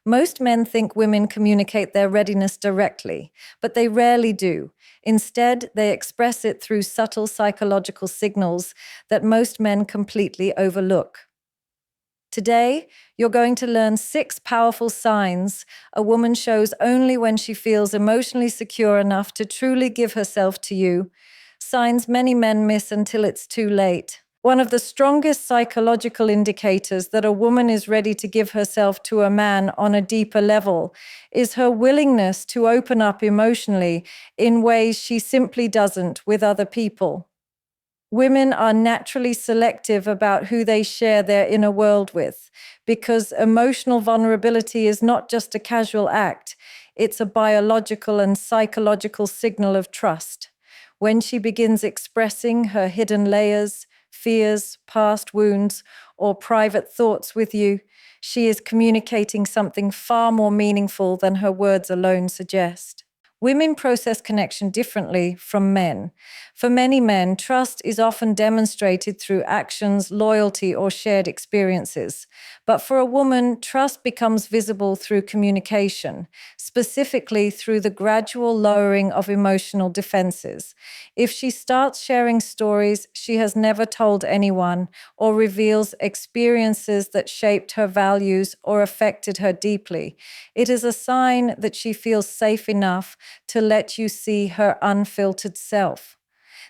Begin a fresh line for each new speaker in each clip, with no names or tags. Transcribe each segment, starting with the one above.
Most men think women communicate their readiness directly, but they rarely do. Instead, they express it through subtle psychological signals that most men completely overlook. Today, you're going to learn 6 powerful signs a woman shows only when she feels emotionally secure enough to truly give herself to you, signs many men miss until it's too late. One of the strongest psychological indicators that a woman is ready to give herself to a man on a deeper level is her willingness to open up emotionally in ways she simply doesn't with other people. Women are naturally selective about who they share their inner world with, because emotional vulnerability is not just a casual act, it's a biological and psychological signal of trust. When she begins expressing her hidden layers, fears, past wounds, or private thoughts with you, she is communicating something far more meaningful than her words alone suggest. Women process connection differently from men. For many men, trust is often demonstrated through actions, loyalty, or shared experiences. But for a woman, trust becomes visible through communication, specifically through the gradual lowering of emotional defenses. If she starts sharing stories she has never told anyone, or reveals experiences that shaped her values or affected her deeply, it is a sign that she feels safe enough to let you see her unfiltered self.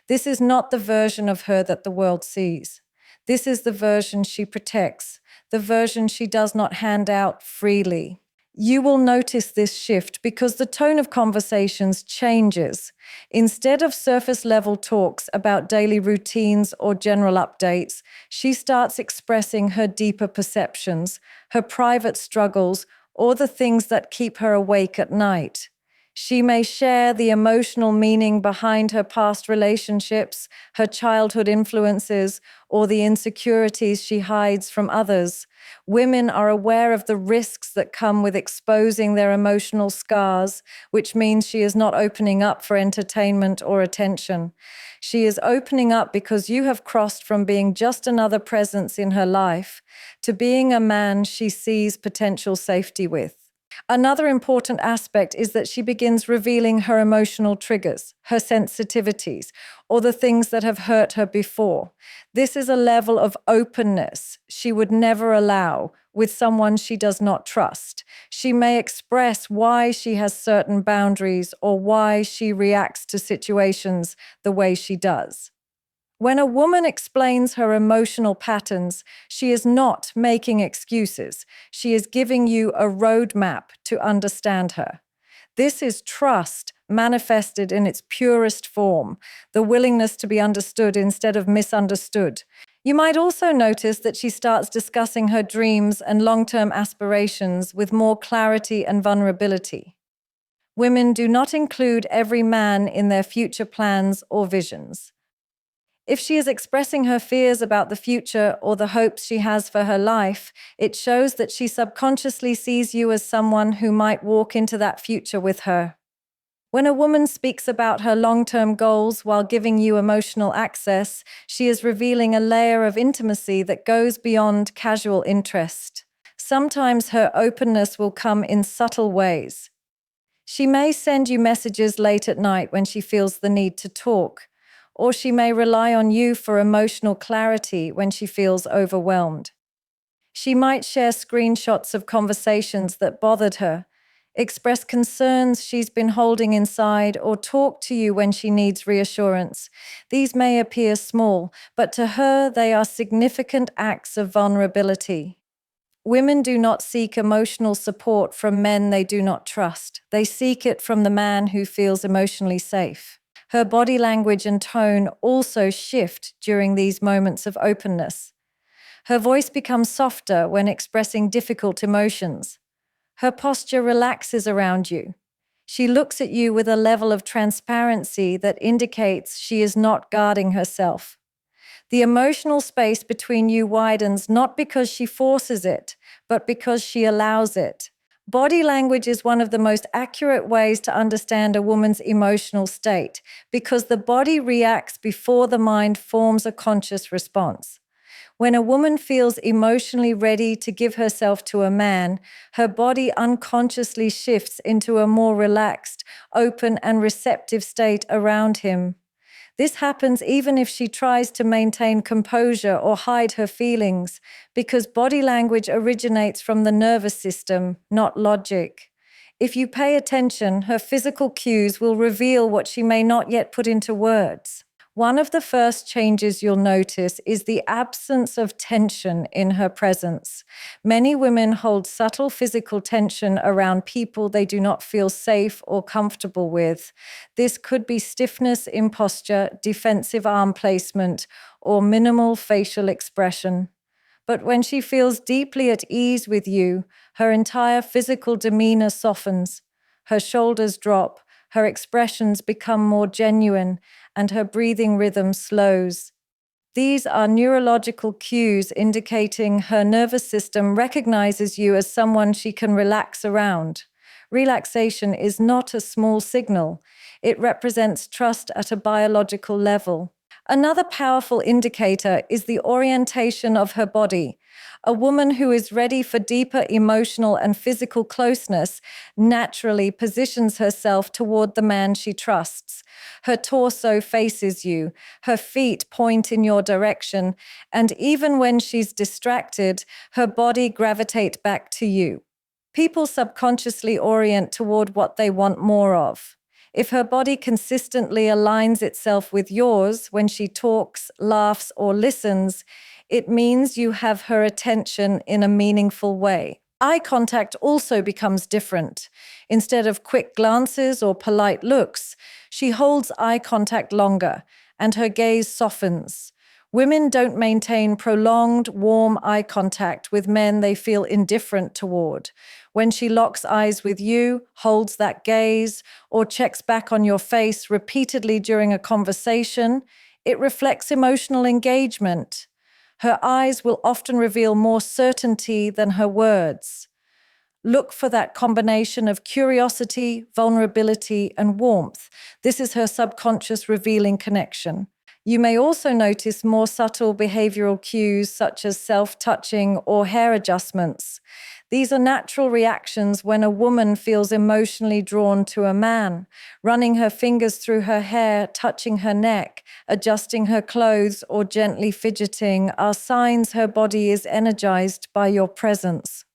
This is not the version of her that the world sees. This is the version she protects, the version she does not hand out freely. You will notice this shift because the tone of conversations changes. Instead of surface level talks about daily routines or general updates, she starts expressing her deeper perceptions, her private struggles, or the things that keep her awake at night. She may share the emotional meaning behind her past relationships, her childhood influences, or the insecurities she hides from others. Women are aware of the risks that come with exposing their emotional scars, which means she is not opening up for entertainment or attention. She is opening up because you have crossed from being just another presence in her life to being a man she sees potential safety with. Another important aspect is that she begins revealing her emotional triggers, her sensitivities, or the things that have hurt her before. This is a level of openness she would never allow with someone she does not trust. She may express why she has certain boundaries or why she reacts to situations the way she does. When a woman explains her emotional patterns, she is not making excuses. She is giving you a roadmap to understand her. This is trust manifested in its purest form, the willingness to be understood instead of misunderstood. You might also notice that she starts discussing her dreams and long-term aspirations with more clarity and vulnerability. Women do not include every man in their future plans or visions. If she is expressing her fears about the future or the hopes she has for her life, it shows that she subconsciously sees you as someone who might walk into that future with her. When a woman speaks about her long-term goals while giving you emotional access, she is revealing a layer of intimacy that goes beyond casual interest. Sometimes her openness will come in subtle ways. She may send you messages late at night when she feels the need to talk, or she may rely on you for emotional clarity when she feels overwhelmed. She might share screenshots of conversations that bothered her, express concerns she's been holding inside, or talk to you when she needs reassurance. These may appear small, but to her they are significant acts of vulnerability. Women do not seek emotional support from men they do not trust. They seek it from the man who feels emotionally safe. Her body language and tone also shift during these moments of openness. Her voice becomes softer when expressing difficult emotions. Her posture relaxes around you. She looks at you with a level of transparency that indicates she is not guarding herself. The emotional space between you widens not because she forces it, but because she allows it. Body language is one of the most accurate ways to understand a woman's emotional state because the body reacts before the mind forms a conscious response. When a woman feels emotionally ready to give herself to a man, her body unconsciously shifts into a more relaxed, open, and receptive state around him. This happens even if she tries to maintain composure or hide her feelings, because body language originates from the nervous system, not logic. If you pay attention, her physical cues will reveal what she may not yet put into words. One of the first changes you'll notice is the absence of tension in her presence. Many women hold subtle physical tension around people they do not feel safe or comfortable with. This could be stiffness in posture, defensive arm placement, or minimal facial expression. But when she feels deeply at ease with you, her entire physical demeanor softens. Her shoulders drop, her expressions become more genuine, and her breathing rhythm slows. These are neurological cues indicating her nervous system recognizes you as someone she can relax around. Relaxation is not a small signal. It represents trust at a biological level. Another powerful indicator is the orientation of her body. A woman who is ready for deeper emotional and physical closeness naturally positions herself toward the man she trusts. Her torso faces you, her feet point in your direction, and even when she's distracted, her body gravitates back to you. People subconsciously orient toward what they want more of. If her body consistently aligns itself with yours when she talks, laughs, or listens, it means you have her attention in a meaningful way. Eye contact also becomes different. Instead of quick glances or polite looks, she holds eye contact longer, and her gaze softens. Women don't maintain prolonged, warm eye contact with men they feel indifferent toward. When she locks eyes with you, holds that gaze, or checks back on your face repeatedly during a conversation, it reflects emotional engagement. Her eyes will often reveal more certainty than her words. Look for that combination of curiosity, vulnerability, and warmth. This is her subconscious revealing connection. You may also notice more subtle behavioral cues such as self-touching or hair adjustments. These are natural reactions when a woman feels emotionally drawn to a man. Running her fingers through her hair, touching her neck, adjusting her clothes, or gently fidgeting are signs her body is energized by your presence.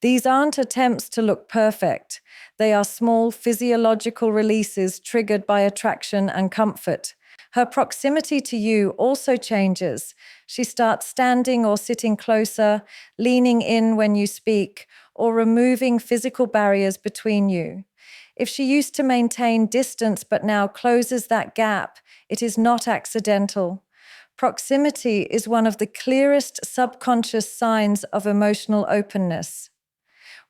These aren't attempts to look perfect. They are small physiological releases triggered by attraction and comfort. Her proximity to you also changes. She starts standing or sitting closer, leaning in when you speak, or removing physical barriers between you. If she used to maintain distance but now closes that gap, it is not accidental. Proximity is one of the clearest subconscious signs of emotional openness.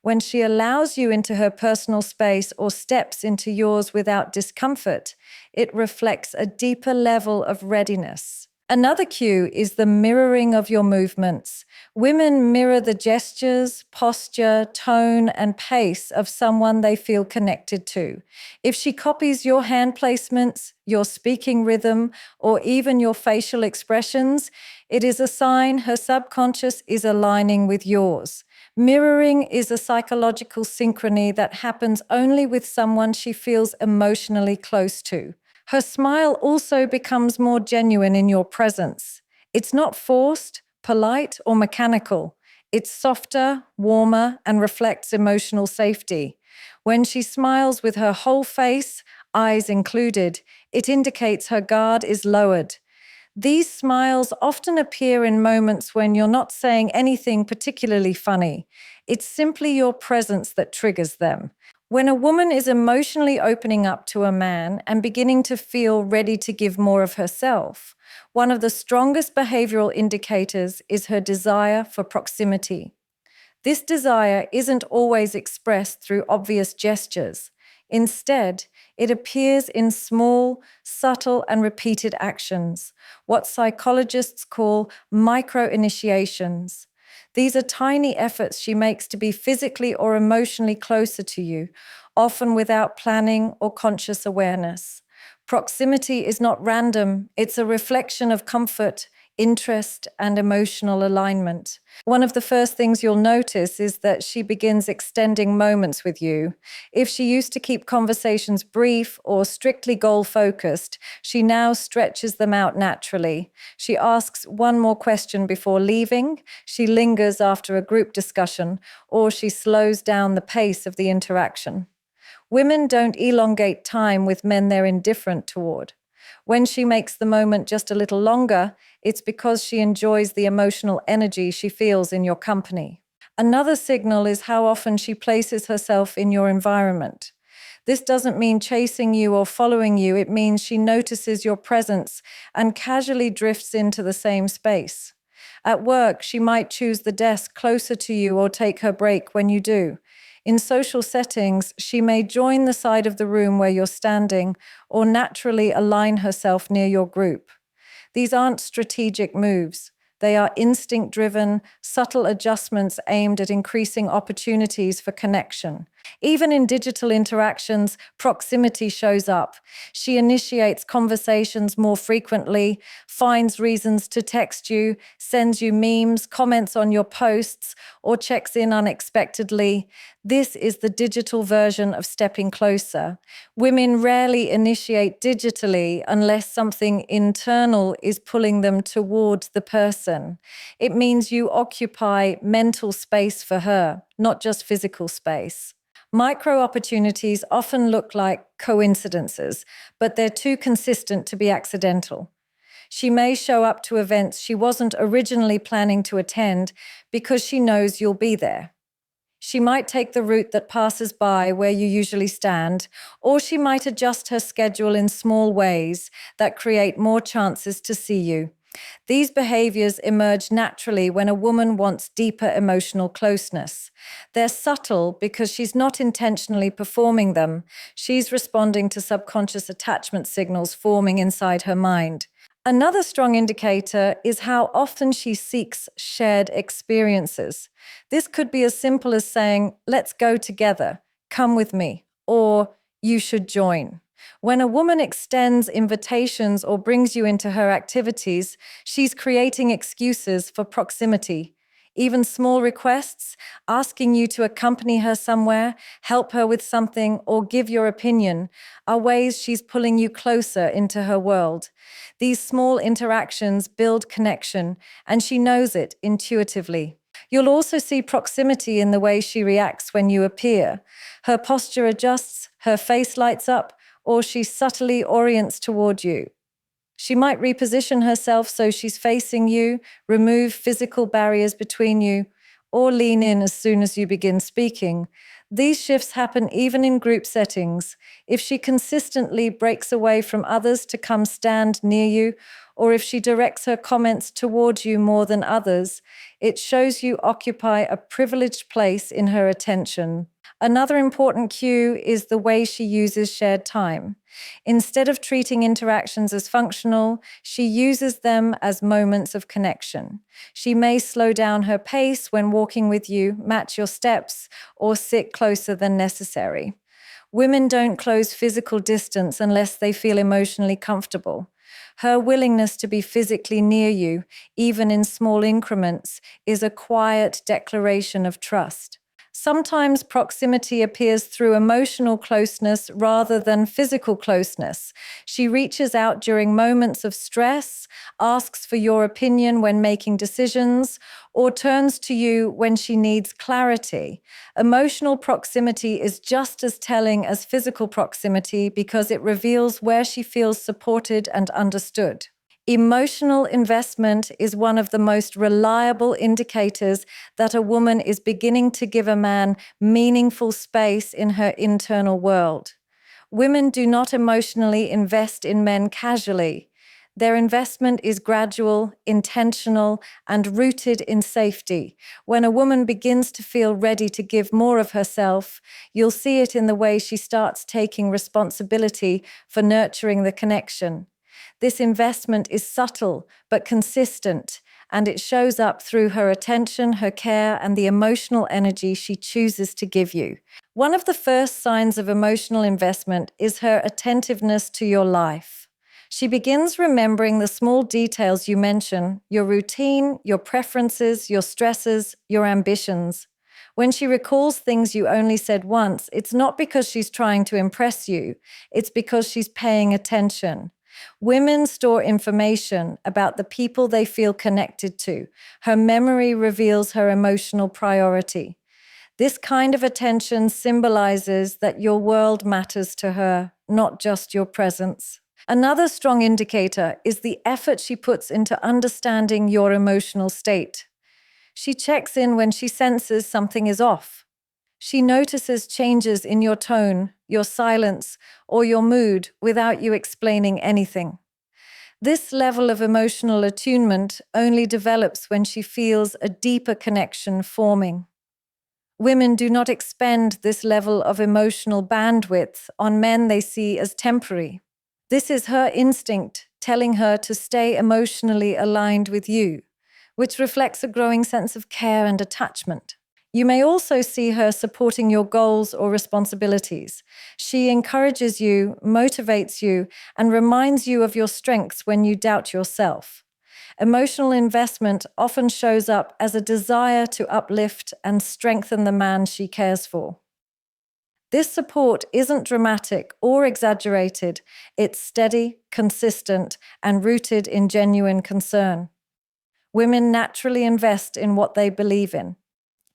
When she allows you into her personal space or steps into yours without discomfort, it reflects a deeper level of readiness. Another cue is the mirroring of your movements. Women mirror the gestures, posture, tone, and pace of someone they feel connected to. If she copies your hand placements, your speaking rhythm, or even your facial expressions, it is a sign her subconscious is aligning with yours. Mirroring is a psychological synchrony that happens only with someone she feels emotionally close to. Her smile also becomes more genuine in your presence. It's not forced, polite, or mechanical. It's softer, warmer, and reflects emotional safety. When she smiles with her whole face, eyes included, it indicates her guard is lowered. These smiles often appear in moments when you're not saying anything particularly funny. It's simply your presence that triggers them. When a woman is emotionally opening up to a man and beginning to feel ready to give more of herself, one of the strongest behavioral indicators is her desire for proximity. This desire isn't always expressed through obvious gestures. Instead, it appears in small, subtle, and repeated actions, what psychologists call micro-initiations. These are tiny efforts she makes to be physically or emotionally closer to you, often without planning or conscious awareness. Proximity is not random, it's a reflection of comfort, interest, and emotional alignment. One of the first things you'll notice is that she begins extending moments with you. If she used to keep conversations brief or strictly goal-focused, she now stretches them out naturally. She asks one more question before leaving, she lingers after a group discussion, or she slows down the pace of the interaction. Women don't elongate time with men they're indifferent toward. When she makes the moment just a little longer, it's because she enjoys the emotional energy she feels in your company. Another signal is how often she places herself in your environment. This doesn't mean chasing you or following you, it means she notices your presence and casually drifts into the same space. At work, she might choose the desk closer to you or take her break when you do. In social settings, she may join the side of the room where you're standing or naturally align herself near your group. These aren't strategic moves. They are instinct-driven, subtle adjustments aimed at increasing opportunities for connection. Even in digital interactions, proximity shows up. She initiates conversations more frequently, finds reasons to text you, sends you memes, comments on your posts, or checks in unexpectedly. This is the digital version of stepping closer. Women rarely initiate digitally unless something internal is pulling them towards the person. It means you occupy mental space for her, not just physical space. Micro opportunities often look like coincidences, but they're too consistent to be accidental. She may show up to events she wasn't originally planning to attend because she knows you'll be there. She might take the route that passes by where you usually stand, or she might adjust her schedule in small ways that create more chances to see you. These behaviors emerge naturally when a woman wants deeper emotional closeness. They're subtle because she's not intentionally performing them. She's responding to subconscious attachment signals forming inside her mind. Another strong indicator is how often she seeks shared experiences. This could be as simple as saying, "Let's go together, come with me," or "You should join." When a woman extends invitations or brings you into her activities, she's creating excuses for proximity. Even small requests, asking you to accompany her somewhere, help her with something, or give your opinion, are ways she's pulling you closer into her world. These small interactions build connection, and she knows it intuitively. You'll also see proximity in the way she reacts when you appear. Her posture adjusts, her face lights up, or she subtly orients toward you. She might reposition herself so she's facing you, remove physical barriers between you, or lean in as soon as you begin speaking. These shifts happen even in group settings. If she consistently breaks away from others to come stand near you, or if she directs her comments towards you more than others, it shows you occupy a privileged place in her attention. Another important cue is the way she uses shared time. Instead of treating interactions as functional, she uses them as moments of connection. She may slow down her pace when walking with you, match your steps, or sit closer than necessary. Women don't close physical distance unless they feel emotionally comfortable. Her willingness to be physically near you, even in small increments, is a quiet declaration of trust. Sometimes proximity appears through emotional closeness rather than physical closeness. She reaches out during moments of stress, asks for your opinion when making decisions, or turns to you when she needs clarity. Emotional proximity is just as telling as physical proximity because it reveals where she feels supported and understood. Emotional investment is one of the most reliable indicators that a woman is beginning to give a man meaningful space in her internal world. Women do not emotionally invest in men casually. Their investment is gradual, intentional, and rooted in safety. When a woman begins to feel ready to give more of herself, you'll see it in the way she starts taking responsibility for nurturing the connection. This investment is subtle but consistent, and it shows up through her attention, her care, and the emotional energy she chooses to give you. One of the first signs of emotional investment is her attentiveness to your life. She begins remembering the small details you mention, your routine, your preferences, your stresses, your ambitions. When she recalls things you only said once, it's not because she's trying to impress you, it's because she's paying attention. Women store information about the people they feel connected to. Her memory reveals her emotional priority. This kind of attention symbolizes that your world matters to her, not just your presence. Another strong indicator is the effort she puts into understanding your emotional state. She checks in when she senses something is off. She notices changes in your tone, your silence, or your mood without you explaining anything. This level of emotional attunement only develops when she feels a deeper connection forming. Women do not expend this level of emotional bandwidth on men they see as temporary. This is her instinct telling her to stay emotionally aligned with you, which reflects a growing sense of care and attachment. You may also see her supporting your goals or responsibilities. She encourages you, motivates you, and reminds you of your strengths when you doubt yourself. Emotional investment often shows up as a desire to uplift and strengthen the man she cares for. This support isn't dramatic or exaggerated. It's steady, consistent, and rooted in genuine concern. Women naturally invest in what they believe in.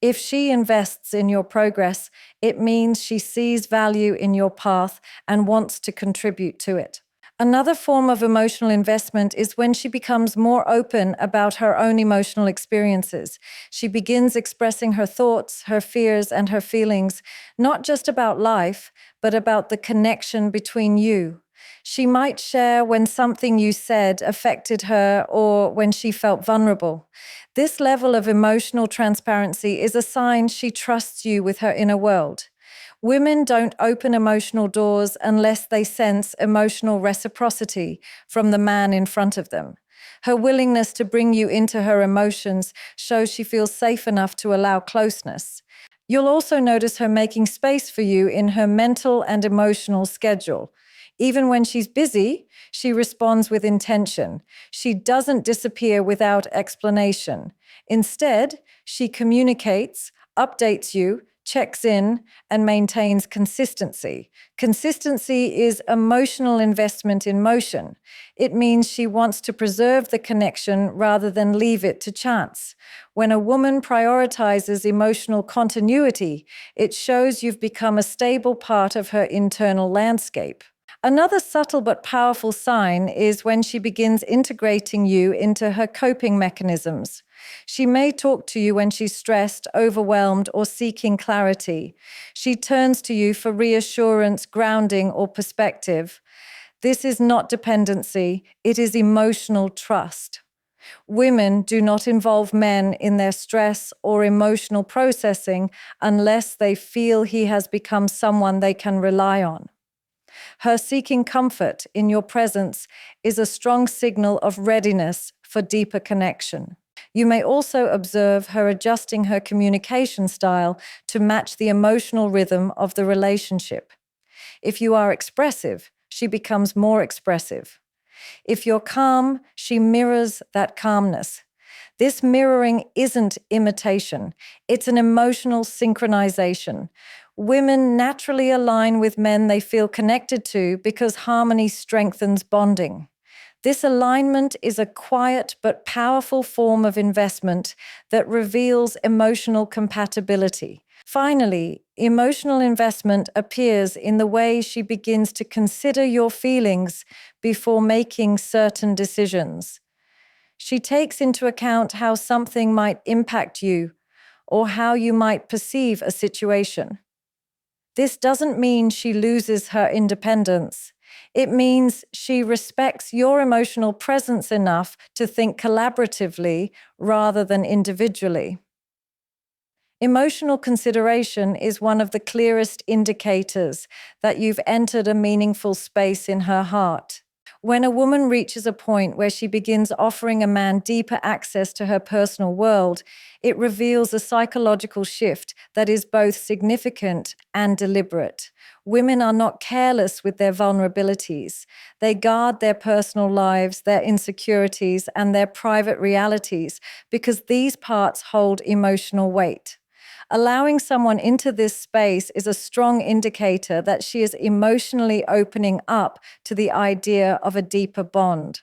If she invests in your progress, it means she sees value in your path and wants to contribute to it. Another form of emotional investment is when she becomes more open about her own emotional experiences. She begins expressing her thoughts, her fears, and her feelings, not just about life, but about the connection between you. She might share when something you said affected her or when she felt vulnerable. This level of emotional transparency is a sign she trusts you with her inner world. Women don't open emotional doors unless they sense emotional reciprocity from the man in front of them. Her willingness to bring you into her emotions shows she feels safe enough to allow closeness. You'll also notice her making space for you in her mental and emotional schedule. Even when she's busy, she responds with intention. She doesn't disappear without explanation. Instead, she communicates, updates you, checks in, and maintains consistency. Consistency is emotional investment in motion. It means she wants to preserve the connection rather than leave it to chance. When a woman prioritizes emotional continuity, it shows you've become a stable part of her internal landscape. Another subtle but powerful sign is when she begins integrating you into her coping mechanisms. She may talk to you when she's stressed, overwhelmed, or seeking clarity. She turns to you for reassurance, grounding, or perspective. This is not dependency, it is emotional trust. Women do not involve men in their stress or emotional processing unless they feel he has become someone they can rely on. Her seeking comfort in your presence is a strong signal of readiness for deeper connection. You may also observe her adjusting her communication style to match the emotional rhythm of the relationship. If you are expressive, she becomes more expressive. If you're calm, she mirrors that calmness. This mirroring isn't imitation, it's an emotional synchronization. Women naturally align with men they feel connected to because harmony strengthens bonding. This alignment is a quiet but powerful form of investment that reveals emotional compatibility. Finally, emotional investment appears in the way she begins to consider your feelings before making certain decisions. She takes into account how something might impact you or how you might perceive a situation. This doesn't mean she loses her independence. It means she respects your emotional presence enough to think collaboratively rather than individually. Emotional consideration is one of the clearest indicators that you've entered a meaningful space in her heart. When a woman reaches a point where she begins offering a man deeper access to her personal world, it reveals a psychological shift that is both significant and deliberate. Women are not careless with their vulnerabilities. They guard their personal lives, their insecurities, and their private realities because these parts hold emotional weight. Allowing someone into this space is a strong indicator that she is emotionally opening up to the idea of a deeper bond.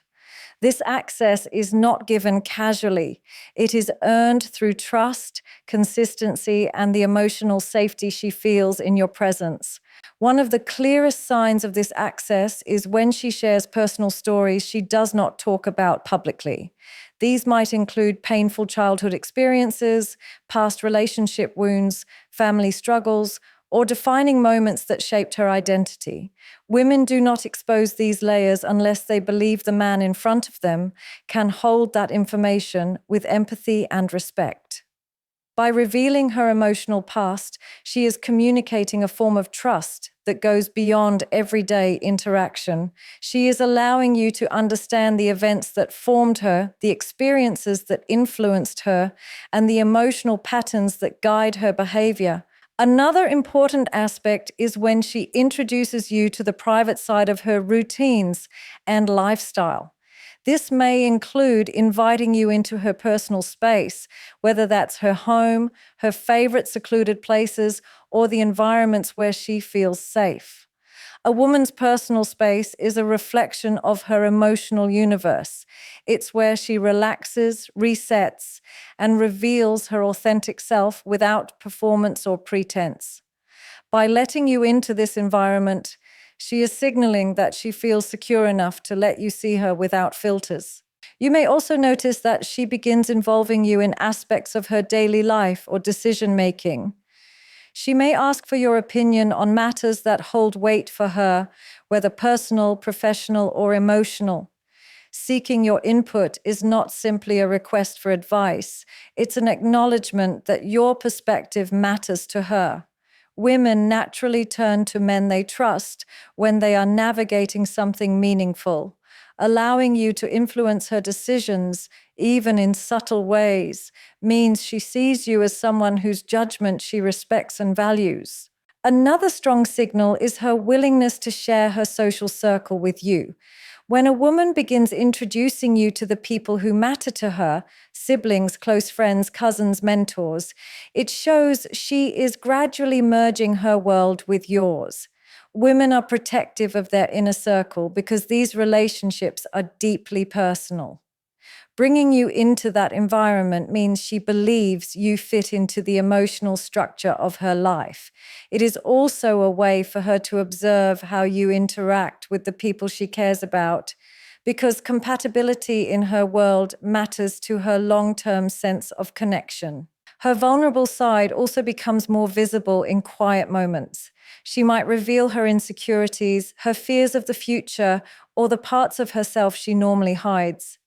This access is not given casually. It is earned through trust, consistency, and the emotional safety she feels in your presence. One of the clearest signs of this access is when she shares personal stories she does not talk about publicly. These might include painful childhood experiences, past relationship wounds, family struggles, or defining moments that shaped her identity. Women do not expose these layers unless they believe the man in front of them can hold that information with empathy and respect. By revealing her emotional past, she is communicating a form of trust that goes beyond everyday interaction. She is allowing you to understand the events that formed her, the experiences that influenced her, and the emotional patterns that guide her behavior. Another important aspect is when she introduces you to the private side of her routines and lifestyle. This may include inviting you into her personal space, whether that's her home, her favorite secluded places, or the environments where she feels safe. A woman's personal space is a reflection of her emotional universe. It's where she relaxes, resets, and reveals her authentic self without performance or pretense. By letting you into this environment, she is signaling that she feels secure enough to let you see her without filters. You may also notice that she begins involving you in aspects of her daily life or decision making. She may ask for your opinion on matters that hold weight for her, whether personal, professional, or emotional. Seeking your input is not simply a request for advice. It's an acknowledgement that your perspective matters to her. Women naturally turn to men they trust when they are navigating something meaningful. Allowing you to influence her decisions, even in subtle ways, means she sees you as someone whose judgment she respects and values. Another strong signal is her willingness to share her social circle with you. When a woman begins introducing you to the people who matter to her, siblings, close friends, cousins, mentors, it shows she is gradually merging her world with yours. Women are protective of their inner circle because these relationships are deeply personal. Bringing you into that environment means she believes you fit into the emotional structure of her life. It is also a way for her to observe how you interact with the people she cares about, because compatibility in her world matters to her long-term sense of connection. Her vulnerable side also becomes more visible in quiet moments. She might reveal her insecurities, her fears of the future, or the parts of herself she normally hides.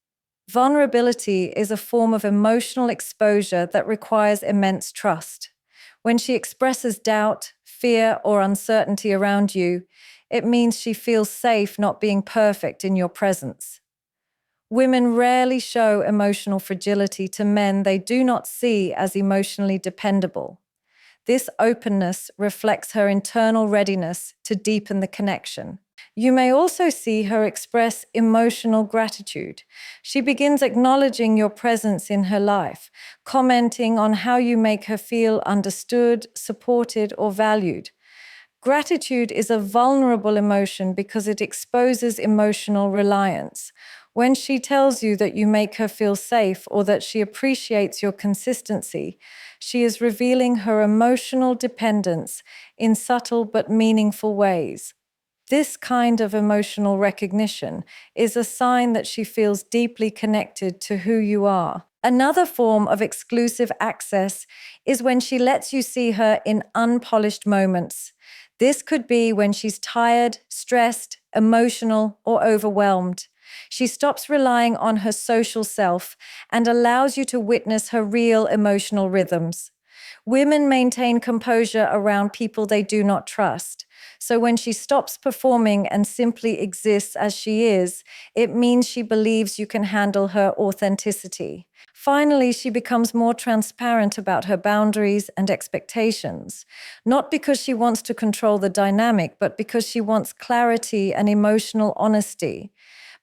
Vulnerability is a form of emotional exposure that requires immense trust. When she expresses doubt, fear, or uncertainty around you, it means she feels safe not being perfect in your presence. Women rarely show emotional fragility to men they do not see as emotionally dependable. This openness reflects her internal readiness to deepen the connection. You may also see her express emotional gratitude. She begins acknowledging your presence in her life, commenting on how you make her feel understood, supported, or valued. Gratitude is a vulnerable emotion because it exposes emotional reliance. When she tells you that you make her feel safe or that she appreciates your consistency, she is revealing her emotional dependence in subtle but meaningful ways. This kind of emotional recognition is a sign that she feels deeply connected to who you are. Another form of exclusive access is when she lets you see her in unpolished moments. This could be when she's tired, stressed, emotional, or overwhelmed. She stops relying on her social self and allows you to witness her real emotional rhythms. Women maintain composure around people they do not trust. So when she stops performing and simply exists as she is, it means she believes you can handle her authenticity. Finally, she becomes more transparent about her boundaries and expectations, not because she wants to control the dynamic, but because she wants clarity and emotional honesty.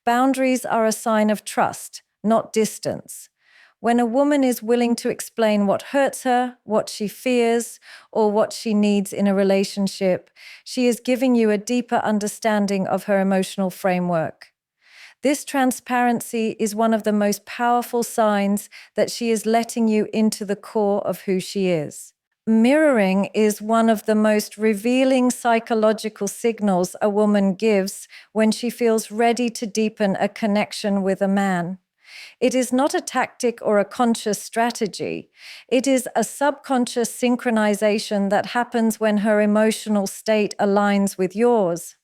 Boundaries are a sign of trust, not distance. When a woman is willing to explain what hurts her, what she fears, or what she needs in a relationship, she is giving you a deeper understanding of her emotional framework. This transparency is one of the most powerful signs that she is letting you into the core of who she is. Mirroring is one of the most revealing psychological signals a woman gives when she feels ready to deepen a connection with a man. It is not a tactic or a conscious strategy. It is a subconscious synchronization that happens when her emotional state aligns with yours.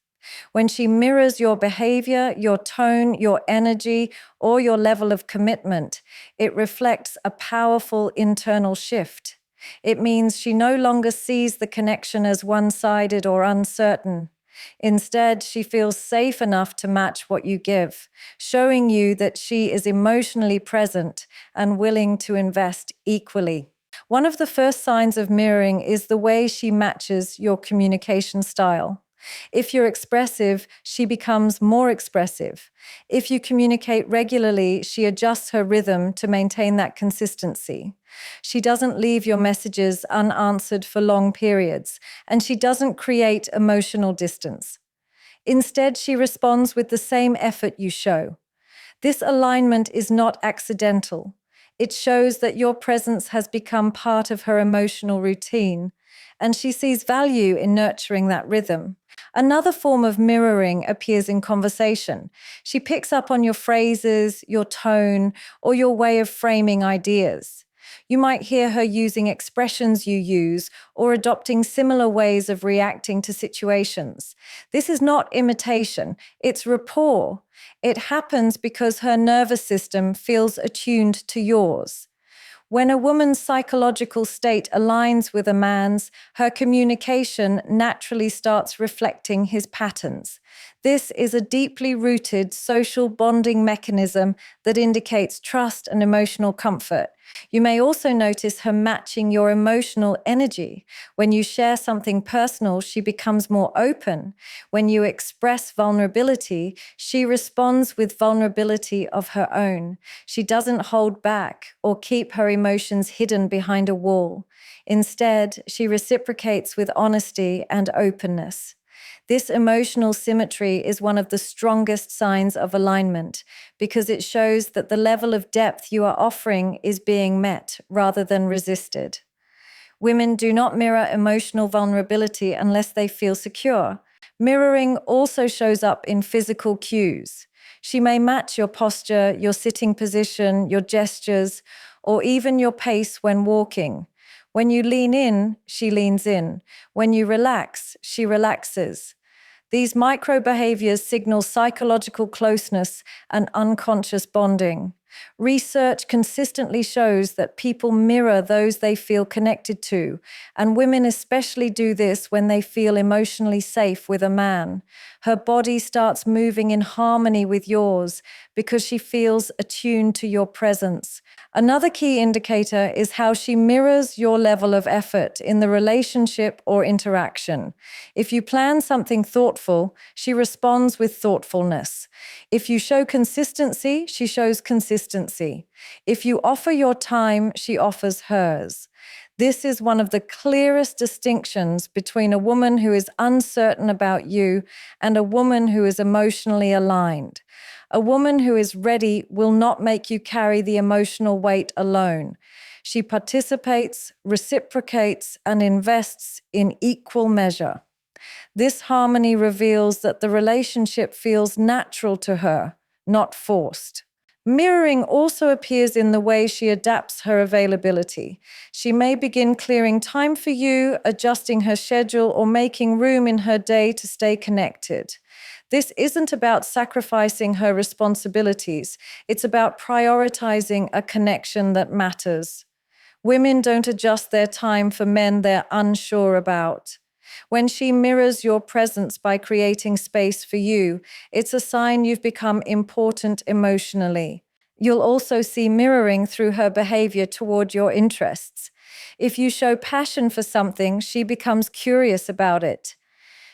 When she mirrors your behavior, your tone, your energy, or your level of commitment, it reflects a powerful internal shift. It means she no longer sees the connection as one-sided or uncertain. Instead, she feels safe enough to match what you give, showing you that she is emotionally present and willing to invest equally. One of the first signs of mirroring is the way she matches your communication style. If you're expressive, she becomes more expressive. If you communicate regularly, she adjusts her rhythm to maintain that consistency. She doesn't leave your messages unanswered for long periods, and she doesn't create emotional distance. Instead, she responds with the same effort you show. This alignment is not accidental. It shows that your presence has become part of her emotional routine, and she sees value in nurturing that rhythm. Another form of mirroring appears in conversation. She picks up on your phrases, your tone, or your way of framing ideas. You might hear her using expressions you use or adopting similar ways of reacting to situations. This is not imitation, it's rapport. It happens because her nervous system feels attuned to yours. When a woman's psychological state aligns with a man's, her communication naturally starts reflecting his patterns. This is a deeply rooted social bonding mechanism that indicates trust and emotional comfort. You may also notice her matching your emotional energy. When you share something personal, she becomes more open. When you express vulnerability, she responds with vulnerability of her own. She doesn't hold back or keep her emotions hidden behind a wall. Instead, she reciprocates with honesty and openness. This emotional symmetry is one of the strongest signs of alignment because it shows that the level of depth you are offering is being met rather than resisted. Women do not mirror emotional vulnerability unless they feel secure. Mirroring also shows up in physical cues. She may match your posture, your sitting position, your gestures, or even your pace when walking. When you lean in, she leans in. When you relax, she relaxes. These micro behaviors signal psychological closeness and unconscious bonding. Research consistently shows that people mirror those they feel connected to, and women especially do this when they feel emotionally safe with a man. Her body starts moving in harmony with yours because she feels attuned to your presence. Another key indicator is how she mirrors your level of effort in the relationship or interaction. If you plan something thoughtful, she responds with thoughtfulness. If you show consistency, she shows consistency. If you offer your time, she offers hers. This is one of the clearest distinctions between a woman who is uncertain about you and a woman who is emotionally aligned. A woman who is ready will not make you carry the emotional weight alone. She participates, reciprocates, and invests in equal measure. This harmony reveals that the relationship feels natural to her, not forced. Mirroring also appears in the way she adapts her availability. She may begin clearing time for you, adjusting her schedule, or making room in her day to stay connected. This isn't about sacrificing her responsibilities. It's about prioritizing a connection that matters. Women don't adjust their time for men they're unsure about. When she mirrors your presence by creating space for you, it's a sign you've become important emotionally. You'll also see mirroring through her behavior toward your interests. If you show passion for something, she becomes curious about it.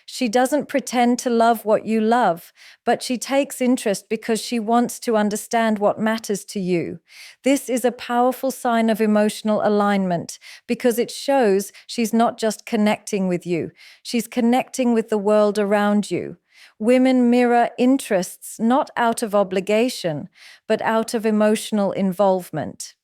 She doesn't pretend to love what you love, but she takes interest because she wants to understand what matters to you. This is a powerful sign of emotional alignment because it shows she's not just connecting with you, she's connecting with the world around you. Women mirror interests not out of obligation, but out of emotional involvement.